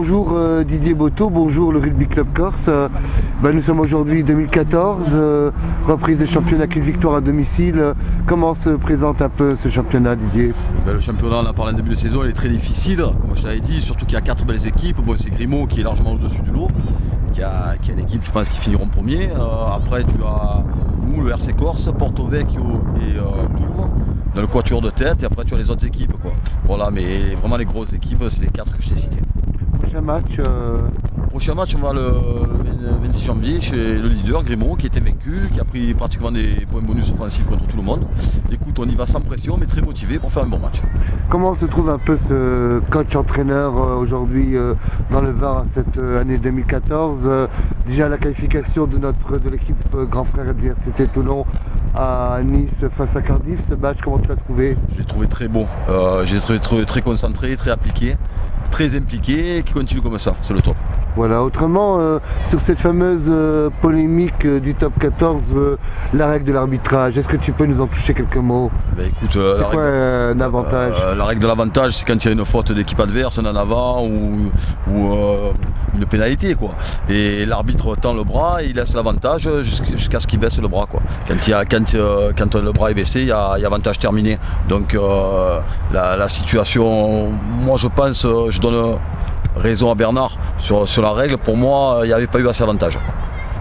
bonjour Didier Botteau, bonjour le Rugby Club Corse. Nous sommes aujourd'hui 2014, reprise des championnats avec une victoire à domicile. Comment se présente un peu ce championnat, Didier? Le championnat, on en parlé en début de saison, il est très difficile, comme je t'avais dit, surtout qu'il y a 4 belles équipes. Bon, c'est Grimaud qui est largement au-dessus du lot, qui a une équipe, je pense, qui finiront premier. Après, tu as nous, le RC Corse, Porto Vecchio et Tours, dans le quatuor de tête, et après tu as les autres équipes, quoi. Voilà, mais vraiment les grosses équipes, c'est les 4 que je t'ai citées. Prochain match, on va le 26 janvier chez le leader Grimaud, qui était vaincu, qui a pris pratiquement des points bonus offensifs contre tout le monde. Écoute, on y va sans pression, mais très motivé pour faire un bon match. Comment se trouve un peu ce coach-entraîneur aujourd'hui dans le Var cette année 2014? Déjà la qualification de l'équipe grand frère Adversité Toulon à Nice face à Cardiff, ce match, comment tu l'as trouvé? Je l'ai trouvé très bon, je l'ai trouvé très concentré, très appliqué, très impliqué, et qui continue comme ça, c'est le top. Voilà, autrement, sur cette fameuse polémique du top 14, la règle de l'arbitrage, est-ce que tu peux nous en toucher quelques mots? Écoute, un avantage? La règle de l'avantage, c'est quand il y a une faute d'équipe adverse, un en avant ou une pénalité, quoi. Et l'arbitre tend le bras et il laisse l'avantage jusqu'à ce qu'il baisse le bras, quoi. Quand le bras est baissé, il y a avantage terminé. Donc la situation, moi je pense, je donne raison à Bernard sur la règle. Pour moi, il n'y avait pas eu assez d'avantage.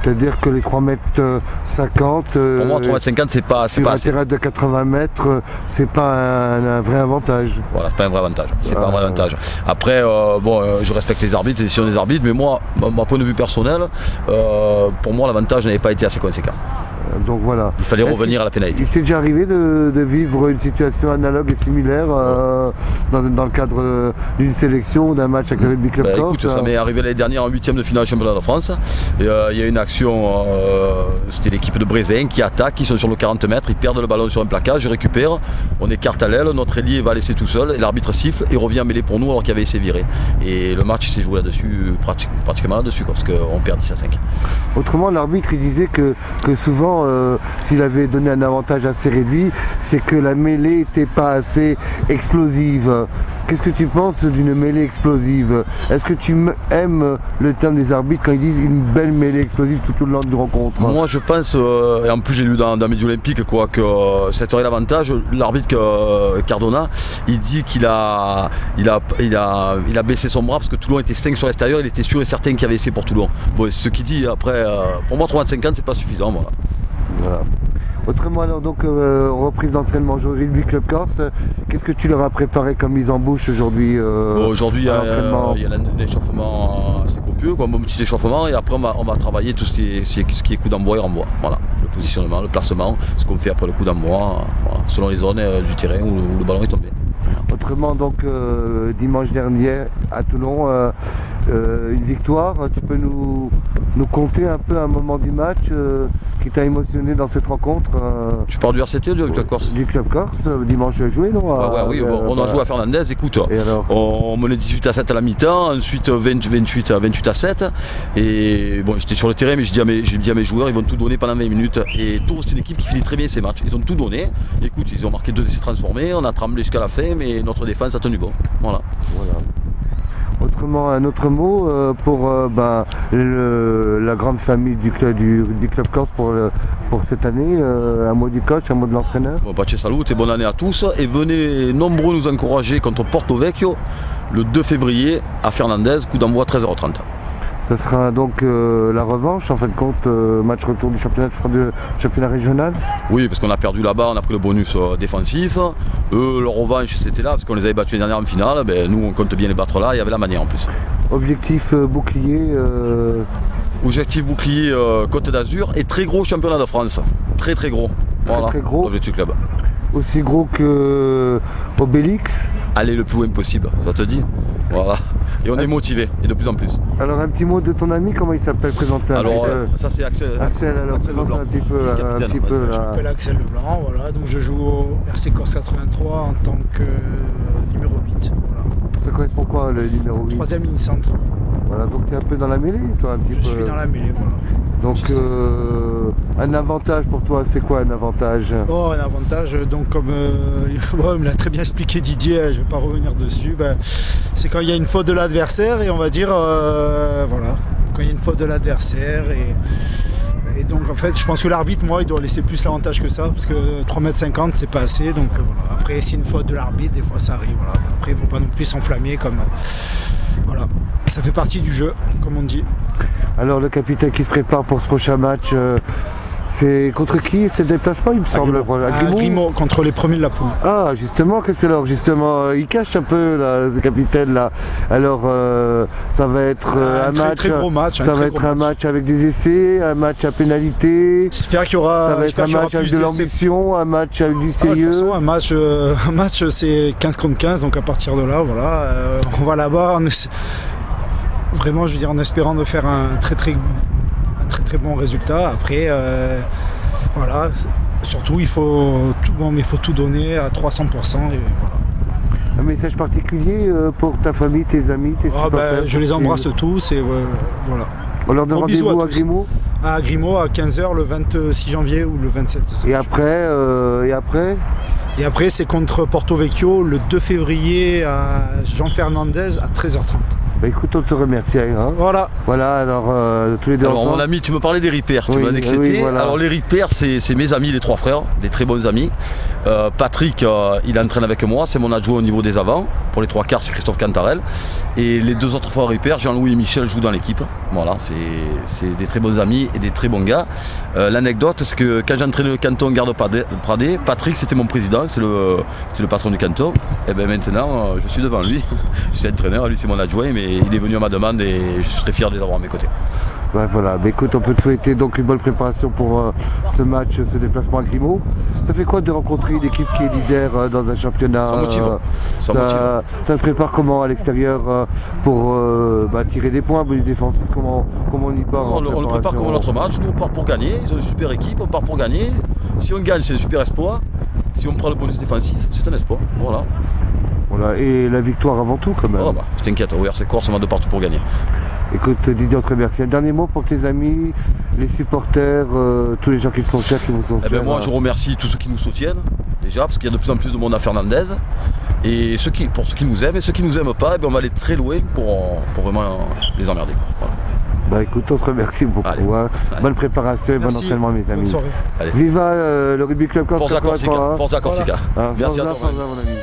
C'est-à-dire que les 3,50 m, pour moi 3,50 m c'est pas assez. Sur un terrain de 80 mètres, c'est pas un vrai avantage. Voilà, c'est pas un vrai avantage. C'est pas un vrai avantage. Après, je respecte les arbitres, les décisions des arbitres, mais moi, mon point de vue personnel, pour moi l'avantage n'avait pas été assez conséquent. Donc voilà. Il fallait revenir à la pénalité. Il t'est déjà arrivé de vivre une situation analogue et similaire dans le cadre d'une sélection, d'un match avec le Rugby Club Corse? Écoute, ça m'est arrivé l'année dernière en 8e de finale championnat de France. Il y a une action, c'était l'équipe de Brézin qui attaque, ils sont sur le 40 mètres, ils perdent le ballon sur un plaquage, je récupère, on écarte à l'aile, notre ailier va laisser tout seul et l'arbitre siffle et revient mêler pour nous alors qu'il avait essayé viré. Et le match s'est joué là-dessus, pratiquement là-dessus, parce qu'on perd 10-5. Autrement, l'arbitre il disait que souvent, s'il avait donné un avantage assez réduit, c'est que la mêlée n'était pas assez explosive. Qu'est-ce que tu penses d'une mêlée explosive? Est-ce que tu aimes le terme des arbitres quand ils disent une belle mêlée explosive tout au long de la rencontre? Moi je pense, et en plus j'ai lu dans Midi Olympique quoi, que cette aurait l'avantage. L'arbitre Cardona, il dit qu'il a baissé son bras parce que Toulon était 5 sur l'extérieur, il était sûr et certain qu'il y avait essai pour Toulon. Bon, c'est ce qu'il dit. Après, pour moi 3,50 m c'est pas suffisant. Voilà. Autrement alors, donc reprise d'entraînement aujourd'hui Rugby Club Corse, qu'est-ce que tu leur as préparé comme mise en bouche aujourd'hui? Aujourd'hui il y a un échauffement assez copieux, un petit échauffement, et après on va travailler tout ce qui est coup d'envoi et renvoi. Voilà, le positionnement, le placement, ce qu'on fait après le coup d'envoi, voilà, selon les zones du terrain où le ballon est tombé. Autrement donc dimanche dernier à Toulon, une victoire, tu peux nous conter un peu un moment du match qui t'a émotionné dans cette rencontre? Tu parles du RCT ou du Club Corse? Du Club Corse, dimanche joué, non? Oui, on a joué à Fernandez, écoute, on menait 18-7 à la mi-temps, ensuite 28-7, et bon, j'étais sur le terrain, mais j'ai dit à mes joueurs, ils vont tout donner pendant 20 minutes, et Tours c'est une équipe qui finit très bien ses matchs, ils ont tout donné, écoute, ils ont marqué 2 essais transformés, on a tremblé jusqu'à la fin, mais notre défense a tenu bon, voilà. Autrement, un autre mot pour la grande famille du Rugby Club Corse pour cette année, un mot du coach, un mot de l'entraîneur? Pace salut et bonne année à tous, et venez nombreux nous encourager contre Porto Vecchio le 2 février à Fernandez, coup d'envoi 13h30. Ce sera donc la revanche, en fin de compte, match retour du championnat régional? Oui, parce qu'on a perdu là-bas, on a pris le bonus défensif. Eux, leur revanche, c'était là, parce qu'on les avait battus l'année dernière en finale. Nous, on compte bien les battre là, il y avait la manière en plus. Objectif bouclier Objectif bouclier Côte d'Azur et très gros championnat de France. Très très gros. Voilà, très gros. L'objectif club. Aussi gros que Obélix? Aller le plus loin possible, ça te dit? Voilà. Et on est motivé, et de plus en plus. Alors un petit mot de ton ami, comment il s'appelle? Présente-le. Alors ça c'est Axel. Axel, alors présente-le un petit peu. Je m'appelle Axel Leblanc, voilà. Donc je joue au RC Corse 83 en tant que numéro 8. Voilà. Ça correspond quoi le numéro 8? 3e ligne centre. Voilà, donc tu es un peu dans la mêlée, toi, un petit Je peu. suis dans la mêlée, voilà. Donc, un avantage pour toi, c'est quoi un avantage? Oh, un avantage, donc comme ouais, me l'a très bien expliqué Didier, je ne vais pas revenir dessus, c'est quand il y a une faute de l'adversaire et on va dire, voilà, quand il y a une faute de l'adversaire et donc en fait je pense que l'arbitre, moi, il doit laisser plus l'avantage que ça, parce que 3,50 m c'est pas assez, donc voilà. Après c'est une faute de l'arbitre, des fois ça arrive, voilà. Après il ne faut pas non plus s'enflammer comme... voilà, ça fait partie du jeu, comme on dit. Alors le capitaine qui se prépare pour ce prochain match, c'est contre qui? C'est le déplacement, il me semble. À Grimaud, contre les premiers de la poule. Ah, justement, qu'est-ce que alors justement, il cache un peu là, ce capitaine là. Alors ça va être un match, très gros match, ça va être un match avec des essais, un match à pénalité. J'espère qu'il y aura, ça va être un match avec de l'ambition, un match avec du de sérieux. toute façon, un match c'est 15 contre 15, donc à partir de là, voilà, on va là-bas. Vraiment, je veux dire, en espérant de faire un très bon résultat. Après, voilà, surtout il faut tout donner à 300%. Et voilà. Un message particulier pour ta famille, tes amis, tes supporters? Je les embrasse tous et voilà. On leur donne Gros bisous rendez-vous à à tous. Grimaud? À Grimaud à 15h le 26 janvier ou le 27. Et après, Et après, c'est contre Porto Vecchio le 2 février à Jean Fernandez à 13h30. Bah écoute, on te remercie. Hein. Voilà. Voilà, alors tous les deux Alors ensemble. mon ami, tu me parlais des Ripers, Oui, tu m'as dit que oui, c'était. voilà. Alors les Ripers, c'est mes amis, les trois frères, des très bons amis. Patrick, il entraîne avec moi, c'est mon adjoint au niveau des avants. Pour les trois quarts, c'est Christophe Cantarel. Et les deux autres frères Ripers, Jean-Louis et Michel, jouent dans l'équipe. Voilà, c'est des très bons amis et des très bons gars. L'anecdote, c'est que quand j'entraînais le canton Garde-Pradé, Patrick, c'était mon président, c'est le patron du canton. Et bien maintenant, je suis devant lui. Je suis entraîneur, lui c'est mon adjoint, mais il est venu à ma demande et je suis très fier de les avoir à mes côtés. Ouais, voilà, mais écoute, on peut te souhaiter donc une bonne préparation pour ce match, ce déplacement à Grimaud. Ça fait quoi de rencontrer une équipe qui est leader dans un championnat? Ça motive. Ça te prépare comment à l'extérieur pour tirer des points, bonus défensifs? Comment on y part? On le prépare comme notre match, nous on part pour gagner, ils ont une super équipe, on part pour gagner. Si on gagne, c'est un super espoir. Si on prend le bonus défensif, c'est un espoir. Voilà. Voilà, et la victoire avant tout quand même. Oh, t'inquiète, au RC Corse, on va de partout pour gagner. Écoute Didier, on te remercie. Un dernier mot pour tes amis, les supporters, tous les gens qui te sont chers, qui vous sont chers. Moi je remercie tous ceux qui nous soutiennent, déjà, parce qu'il y a de plus en plus de monde à Fernandez. Et pour ceux qui nous aiment, et ceux qui nous aiment pas, on va aller très loin pour vraiment les emmerder. Voilà. Bah écoute, on te remercie beaucoup. Allez. Hein. Bonne préparation et bon entraînement mes amis. Bonne soirée. Allez. Viva le rugby club Corse. Forza Corsica. Hein. Forza Corsica. Hein, Merci à Forza, toi. Forza, mon ami.